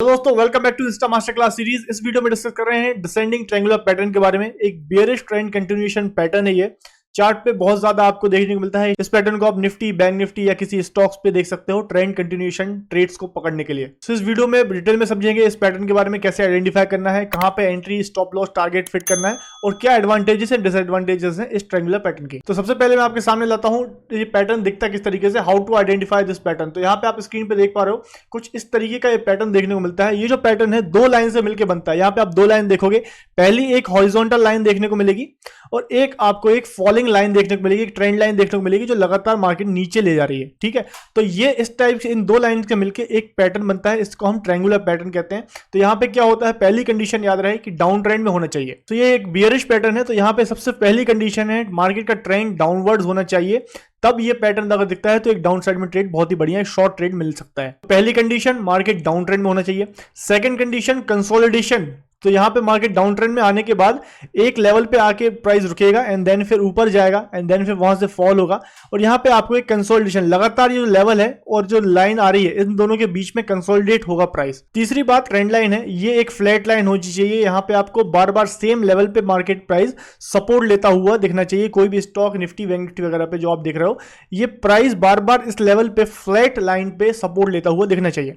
दोस्तों, welcome back to insta master class series. इस video में डिस्कस कर रहे हैं डिसेंडिंग ट्रायंगुलर पैटर्न के बारे में। एक बेयरिश ट्रेंड कंटिन्यूएशन पैटर्न है ये। चार्ट पे बहुत ज्यादा आपको देखने को मिलता है। इस पैटर्न को आप निफ्टी, बैंक निफ्टी या किसी स्टॉक्स पे देख सकते हो ट्रेंड कंटिन्यूएशन ट्रेड्स को पकड़ने के लिए। तो इस वीडियो में डिटेल में समझेंगे इस पैटर्न के बारे में, कैसे आइडेंटिफाई करना है, कहां पे entry, stop loss, target fit करना है और क्या एडवांटेजेस एंड डिसएडवांटेजेस हैं इस ट्रायंगुलर पैटर्न की। तो सबसे पहले मैं आपके सामने लाता हूं ये पैटर्न दिखता किस तरीके से, how to identify this pattern. तो यहाँ पे आप स्क्रीन पे देख पा रहे हो कुछ इस तरीके का ये पैटर्न देखने को मिलता है। ये जो पैटर्न है दो लाइन से मिलकर बनता है। यहाँ पे आप दो लाइन देखोगे, पहली एक हॉरिजॉन्टल लाइन देखने को मिलेगी और एक आपको एक फॉलिंग लाइन देखने को मिलेगी, एक ट्रेंड लाइन देखने को मिलेगी जो लगातार मार्केट नीचे ले जा रही है। ठीक है, तो ये इस टाइप से इन दो लाइन के मिलकर एक पैटर्न बनता है, इसको हम ट्रायंगुलर पैटर्न कहते हैं। तो यहाँ पे क्या होता है, पहली कंडीशन याद रहे कि डाउन ट्रेंड में होना चाहिए। तो ये एक बियरिश पैटर्न है, तो यहाँ पे सबसे पहली कंडीशन है मार्केट का ट्रेंड डाउनवर्ड्स होना चाहिए, तब ये पैटर्न अगर दिखता है तो एक डाउन साइड में ट्रेड बहुत ही बढ़िया शॉर्ट ट्रेड मिल सकता है। पहली कंडीशन मार्केट डाउन ट्रेंड में होना चाहिए। Second condition consolidation. तो यहां पे मार्केट डाउन ट्रेंड में आने के बाद एक लेवल पे आके प्राइस रुकेगा एंड देन फिर ऊपर जाएगा एंड देन फिर वहां से फॉल होगा और यहां पे आपको एक कंसोलिडेशन, लगातार ये जो लेवल है और जो लाइन आ रही है इन दोनों के बीच में कंसोलिडेट होगा प्राइस। तीसरी बात ट्रेंड लाइन है, ये एक फ्लैट लाइन होनी चाहिए। यहां पे आपको बार बार सेम लेवल पे मार्केट प्राइस सपोर्ट लेता हुआ दिखना चाहिए। कोई भी स्टॉक, निफ्टी, बैंक निफ्टी वगैरह पे जो आप देख रहे हो, ये प्राइस बार बार इस लेवल पे फ्लैट लाइन पे सपोर्ट लेता हुआ दिखना चाहिए।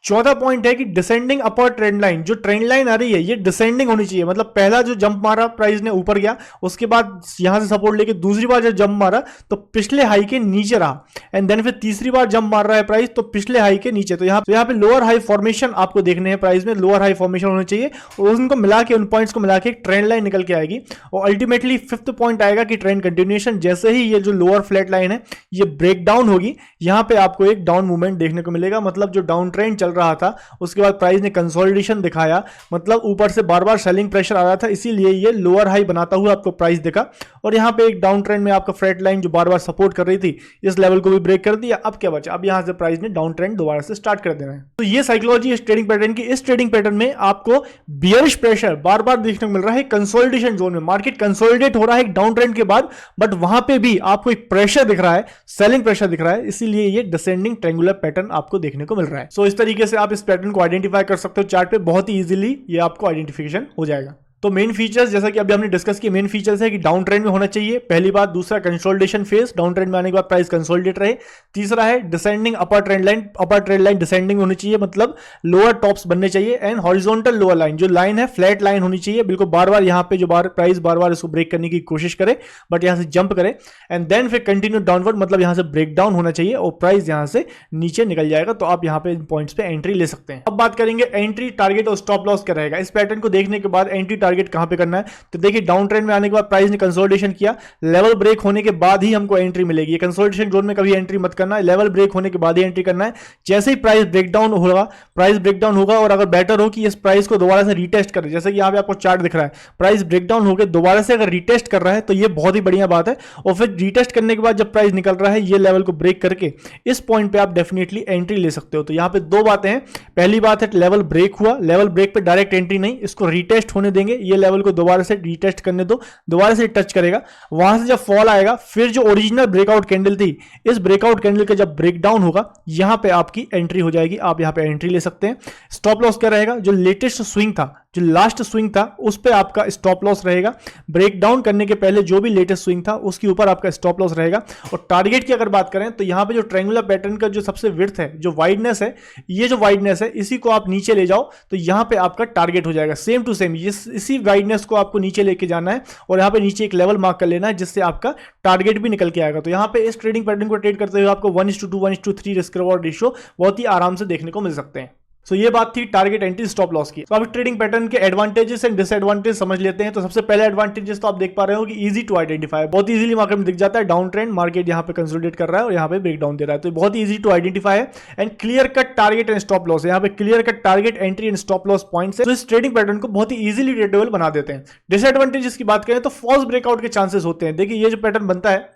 चौथा पॉइंट है कि डिसेंडिंग अपर ट्रेंड लाइन, जो ट्रेंड लाइन आ रही है ये डिसेंडिंग होनी चाहिए। मतलब पहला जो जंप मारा प्राइस ने ऊपर गया, उसके बाद यहां से सपोर्ट लेके दूसरी बार जब जंप मारा तो पिछले हाई के नीचे रहा एंड देन फिर तीसरी बार जंप मार रहा है प्राइस तो पिछले हाई के नीचे। तो यहाँ पे लोअर हाई फॉर्मेशन आपको देखने हैं, प्राइस में लोअर हाई फॉर्मेशन होना चाहिए और उनको मिला के, उन पॉइंट्स को मिला के एक ट्रेंड लाइन निकल के आएगी और अल्टीमेटली फिफ्थ पॉइंट आएगा कि ट्रेंड कंटिन्यूएशन। जैसे ही ये जो लोअर फ्लैट लाइन है ये ब्रेक डाउन होगी, यहाँ पे आपको एक डाउन मूवमेंट देखने को मिलेगा। मतलब जो डाउन ट्रेंड चल रहा था उसके बाद प्राइस ने कंसोलिडेशन दिखाया, मतलब ऊपर से बार बार सेलिंग प्रेशर आ रहा था, इसीलिए ये लोअर हाई बनाता हुआ आपको प्राइस दिखा और यहाँ पे एक डाउन ट्रेंड में आपका फ्लैट लाइन जो बार बार सपोर्ट कर रही थी इस लेवल को भी ब्रेक कर दिया। अब क्या बचा, अब यहाँ से प्राइस ने डाउन ट्रेंड दोबारा से स्टार्ट कर देना है। तो ये साइकोलॉजी इस ट्रेडिंग पैटर्न की। इस ट्रेडिंग पैटर्न में आपको बियरिश प्रेशर बार बार देखने को मिल रहा है कंसोलिडेशन जोन में। मार्केट कंसोलिडेट हो रहा है एक डाउन ट्रेंड के बाद, बट वहां पे भी आपको एक प्रेशर दिख रहा है, सेलिंग प्रेशर दिख रहा है, इसीलिए ये डिसेंडिंग ट्रायंगुलर पैटर्न आपको देखने को मिल रहा है। सो इस तरीके से आप इस पैटर्न को आइडेंटिफाई कर सकते हो चार्ट पे, बहुत ही इजीली ये आपको आइडेंटिफिकेशन हो जाएगा। तो मेन फीचर्स जैसा कि अभी हमने डिस्कस किया, मेन फीचर्स है कि डाउन ट्रेंड में होना चाहिए, पहली बात। दूसरा कंसोलिडेशन फेज, डाउन ट्रेंड में आने के बाद प्राइस कंसोलिडेट रहे। तीसरा है डिसेंडिंग अपर ट्रेंड लाइन डिसेंडिंग होनी चाहिए, मतलब लोअर टॉप्स बनने चाहिए। एंड हॉरिजॉन्टल लोअर लाइन, जो लाइन है फ्लैट लाइन होनी चाहिए, बिल्कुल बार बार यहाँ पे जो प्राइस बार बार इसको ब्रेक करने की कोशिश करे बट यहाँ से जंप करे एंड देन फिर कंटिन्यू डाउनवर्ड, मतलब यहाँ से ब्रेक डाउन होना चाहिए और प्राइस यहाँ से नीचे निकल जाएगा। तो आप यहाँ पे इन पॉइंट्स पे एंट्री ले सकते हैं। अब बात करेंगे एंट्री, टारगेट और स्टॉप लॉस क्या रहेगा। इस पैटर्न को देखने के बाद एंट्री टारगेट कहां पे करना है, तो देखिए डाउन ट्रेंड में आने के बाद प्राइस ने कंसोलिडेशन किया, लेवल ब्रेक होने के बाद ही हमको एंट्री मिलेगी। कंसोलिडेशन जोन में कभी एंट्री मत करना है, लेवल ब्रेक होने के बाद ही एंट्री करना है। जैसे ही प्राइस ब्रेकडाउन होगा और अगर बेटर हो कि इस प्राइस को दोबारा से रीटेस्ट करे, जैसे कि यहां पे आपको चार्ट दिख रहा है, प्राइस ब्रेकडाउन होकर दोबारा से अगर रीटेस्ट कर रहा है तो ये बहुत ही बढ़िया बात है। और फिर रीटेस्ट करने के बाद जब प्राइस निकल रहा है ये लेवल को ब्रेक करके, इस पॉइंट पे आप डेफिनेटली एंट्री ले सकते हो। तो यहां पे दो बातें हैं, पहली बात है लेवल ब्रेक हुआ, लेवल ब्रेक पे डायरेक्ट एंट्री नहीं, इसको रीटेस्ट होने देंगे, ये लेवल को दोबारा से रीटेस्ट करने दो, दोबारा से टच करेगा, वहां से जब फॉल आएगा फिर जो ओरिजिनल ब्रेकआउट कैंडल थी, इस ब्रेकआउट कैंडल का जब ब्रेकडाउन होगा यहां पे आपकी एंट्री हो जाएगी, आप यहां पे एंट्री ले सकते हैं। स्टॉप लॉस क्या रहेगा, जो लेटेस्ट स्विंग था, जो लास्ट स्विंग था उस पे आपका स्टॉप लॉस रहेगा। ब्रेकडाउन करने के पहले जो भी लेटेस्ट स्विंग था उसके ऊपर आपका स्टॉप लॉस रहेगा। और टारगेट की अगर बात करें तो यहां पे जो ट्रायंगुलर पैटर्न का जो सबसे विड्थ है, जो वाइडनेस है, ये जो वाइडनेस है इसी को आप नीचे ले जाओ तो यहां पे आपका टारगेट हो जाएगा सेम टू सेम। इसी वाइडनेस को आपको नीचे लेके जाना है और यहां पे नीचे एक लेवल मार्क कर लेना है जिससे आपका टारगेट भी निकल के आएगा। तो यहां पे इस ट्रेडिंग पैटर्न को ट्रेड करते हुए आपको 1:2 1:3 रिस्क रिवॉर्ड रेशियो बहुत ही आराम से देखने को मिल सकते हैं। सो ये बात थी टारगेट, एंट्री, स्टॉप लॉस की। तो अभी ट्रेडिंग पैटर्न के एडवांटेजेस एंड डिसएडवांटेज समझ लेते हैं। तो सबसे पहले एडवांटेजेस तो आप देख पा रहे हो कि इजी टू आइडेंटिफाई, बहुत इजीली मार्केट में दिख जाता है डाउन ट्रेंड, मार्केट यहाँ पे कंसोलिडेट कर रहा है और यहाँ पे ब्रेकडाउन दे रहा है, तो बहुत इजी टू आइडेंटिफाई है। And clear cut target and stop loss, यहाँ पे clear cut target, entry and stop loss points है, तो इस ट्रेडिंग पैटर्न को बहुत ही इजीली ट्रेडेबल बना देते हैं। डिसएडवांटेजेस की बात करें तो फॉल्स ब्रेकआउट के चांसेस होते हैं। देखिए ये जो पैटर्न बनता है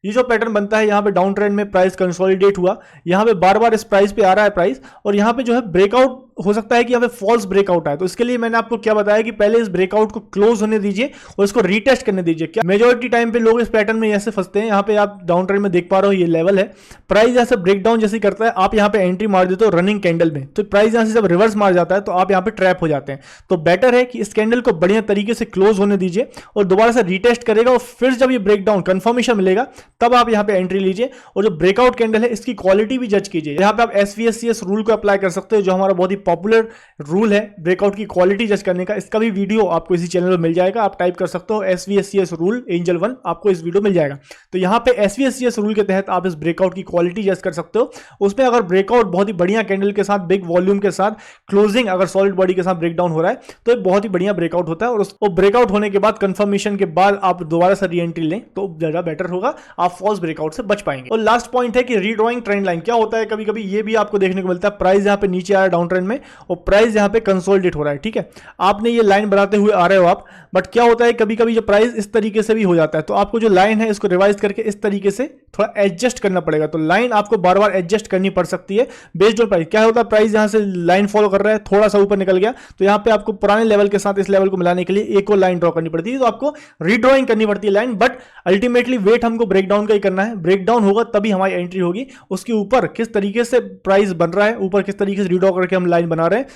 ये जो पैटर्न बनता है यहाँ पे डाउन ट्रेंड में प्राइस कंसोलिडेट हुआ, यहाँ पे बार बार इस प्राइस पे आ रहा है प्राइस, और यहाँ पे जो है ब्रेकआउट हो सकता है कि यहाँ पे फॉल्स ब्रेकआउट आए। तो इसके लिए मैंने आपको क्या बताया कि पहले इस ब्रेकआउट को क्लोज होने दीजिए और इसको रीटेस्ट करने दीजिए। क्या मेजॉरिटी टाइम पे लोग इस पैटर्न में ऐसे फंसते हैं। यहाँ पे आप डाउन ट्रेंड में देख पा रहे हो ये लेवल है, प्राइस ऐसे ब्रेकडाउन जैसे करता है, आप यहाँ पे एंट्री मार देते हो रनिंग कैंडल में, तो प्राइस यहाँ से जब रिवर्स मार जाता है तो आप यहाँ पे ट्रैप हो जाते हैं। तो बेटर है कि इस कैंडल को बढ़िया तरीके से क्लोज होने दीजिए और दोबारा से रीटेस्ट करेगा और फिर जब ये ब्रेकडाउन कंफर्मेशन मिलेगा तब आप यहाँ पे एंट्री लीजिए। और जो ब्रेकआउट कैंडल है इसकी क्वालिटी भी जज कीजिए। यहाँ पे आप SVSCS रूल को अप्लाई कर सकते हो, जो हमारा बहुत ही पॉपुलर रूल है ब्रेकआउट की क्वालिटी जज करने का। इसका भी वीडियो आपको इसी चैनल पर मिल जाएगा, आप टाइप कर सकते हो SVSCS रूल एंजल 1, आपको इस वीडियो मिल जाएगा। तो यहाँ पे SVSCS रूल के तहत आप इस ब्रेकआउट की क्वालिटी जज कर सकते हो। उसमें अगर ब्रेकआउट बहुत ही बढ़िया कैंडल के साथ, बिग वॉल्यूम के साथ, क्लोजिंग अगर सॉलिड बॉडी के साथ ब्रेकडाउन हो रहा है तो एक बहुत ही बढ़िया ब्रेकआउट होता है। और उसको ब्रेकआउट होने के बाद, कंफर्मेशन के बाद आप दोबारा से री एंट्री लें तो ज्यादा बेटर होगा, आप फॉल्स ब्रेकआउट से बच पाएंगे। और लास्ट पॉइंट है कि रीड्रॉइंग ट्रेंड लाइन। क्या होता है कभी कभी ये भी आपको देखने को मिलता है, प्राइस यहाँ पे नीचे आ रहा है डाउन ट्रेंड में और प्राइस यहाँ पे कंसोलिडेट हो रहा है, ठीक है, आपने ये लाइन बनाते हुए आ रहे हो आप, बट क्या होता है कभी कभी जो प्राइस इस तरीके से भी हो जाता है, तो आपको जो लाइन है इसको रिवाइज करके इस तरीके से थोड़ा एडजस्ट करना पड़ेगा। तो लाइन आपको बार बार एडजस्ट करनी पड़ सकती है बेस्ड ऑन प्राइस। क्या होता है, प्राइस यहां से लाइन फॉलो कर रहा है, थोड़ा सा ऊपर निकल गया, तो यहां पे आपको पुराने लेवल के साथ इस लेवल को मिलाने के लिए एक और लाइन ड्रॉ करनी पड़ती है, तो आपको रीड्रॉइंग करनी पड़ती है लाइन। बट अल्टीमेटली वेट हमको ब्रेकडाउन का ही करना है, ब्रेकडाउन होगा तभी हमारी एंट्री होगी। उसके ऊपर किस तरीके से प्राइस बन रहा है, ऊपर किस तरीके से रीड्रॉ करके हम लाइन बना रहे हैं,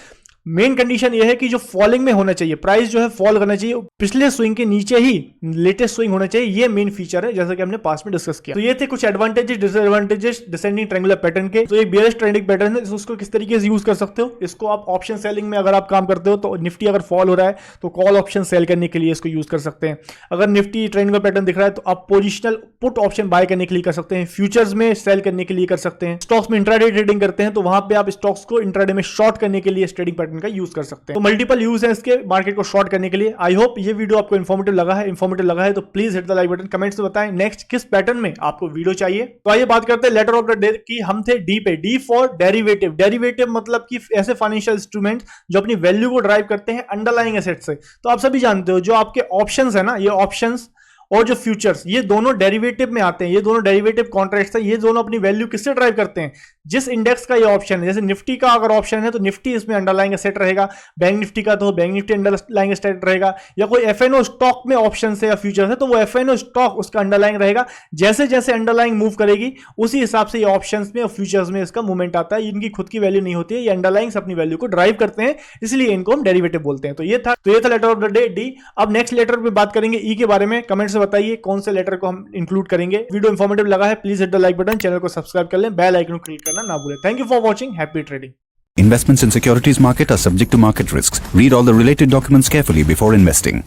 मेन कंडीशन ये है कि जो फॉलिंग में होना चाहिए, प्राइस जो है फॉल करना चाहिए, पिछले स्विंग के नीचे ही लेटेस्ट स्विंग होना चाहिए, ये मेन फीचर है जैसा कि हमने पास में डिस्कस किया। तो ये थे कुछ advantages disadvantages descending triangular pattern के। तो एक बेयरिश ट्रेंडिंग पैटर्न है, उसको किस तरीके से यूज कर सकते हो, इसको आप ऑप्शन सेलिंग में अगर आप काम करते हो तो निफ्टी अगर फॉल हो रहा है तो कॉल ऑप्शन सेल करने के लिए इसको यूज कर सकते हैं। अगर निफ्टी ट्रेंडिंग पैटर्न दिख रहा है तो आप पोजिशनल पुट ऑप्शन बाय करने के लिए कर सकते हैं, फ्यूचर्स में सेल करने के लिए कर सकते हैं। स्टॉक्स में इंट्राडे ट्रेडिंग करते हैं तो वहां पे आप स्टॉक्स को इंट्राडे में शॉर्ट करने के लिए इस ट्रेडिंग पैटर्न का यूज कर सकते हैं। तो मल्टीपल यूज है इसके मार्केट को शॉर्ट करने के लिए। आई होप ये वीडियो आपको इन्फॉर्मेटिव लगा है तो please hit the like button, comments में बताएं नेक्स्ट किस पैटर्न में आपको वीडियो चाहिए। तो आइए बात करते हैं लेटर ऑफ द डे की। हम थे डी पे, डी फॉर डेरिवेटिव। डेरिवेटिव मतलब कि ऐसे फाइनेंशियल इंस्ट्रूमेंट जो अपनी वैल्यू को ड्राइव करते हैं अंडरलाइंग एसेट से। तो आप सभी जानते हो जो आपके ऑप्शंस है ना, ये ऑप्शंस और जो फ्यूचर्स, ये दोनों डेरिवेटिव में आते हैं, ये दोनों डेरिवेटिव कॉन्ट्रैक्ट्स हैं, ये दोनों अपनी वैल्यू किससे ड्राइव करते हैं, जिस इंडेक्स का ये ऑप्शन है। जैसे निफ्टी का अगर ऑप्शन है तो निफ्टी इसमें अंडरलाइंग एसेट रहेगा, बैंक निफ्टी का तो बैंक निफ्टी अंडरलाइंग एसेट रहेगा, या कोई एफएनओ स्टॉक में ऑप्शन है या फ्यूचर्स है तो वो एफएनओ स्टॉक उसका अंडरलाइंग रहेगा। जैसे जैसे अंडरलाइंग मूव करेगी उसी हिसाब से ये ऑप्शंस में और फ्यूचर्स में इसका मूवमेंट आता है। इनकी खुद की वैल्यू नहीं होती है, ये अंडरलाइंग अपनी वैल्यू को ड्राइव करते हैं, इसलिए इनको हम डेरिवेटिव बोलते हैं। तो ये था letter of the day D. अब नेक्स्ट लेटर में बात करेंगे ई के बारे में। कमेंट से बताइए कौन से लेटर को हम इंक्लूड करेंगे। वीडियो इंफॉर्मेटिव लगा है please hit the like button, channel को सब्सक्राइब कर लें, बेल आइकन को क्लिक करना ना भूलें। Thank you for watching, happy trading. Investments in securities market are subject to market risks. Read all the related documents carefully before investing.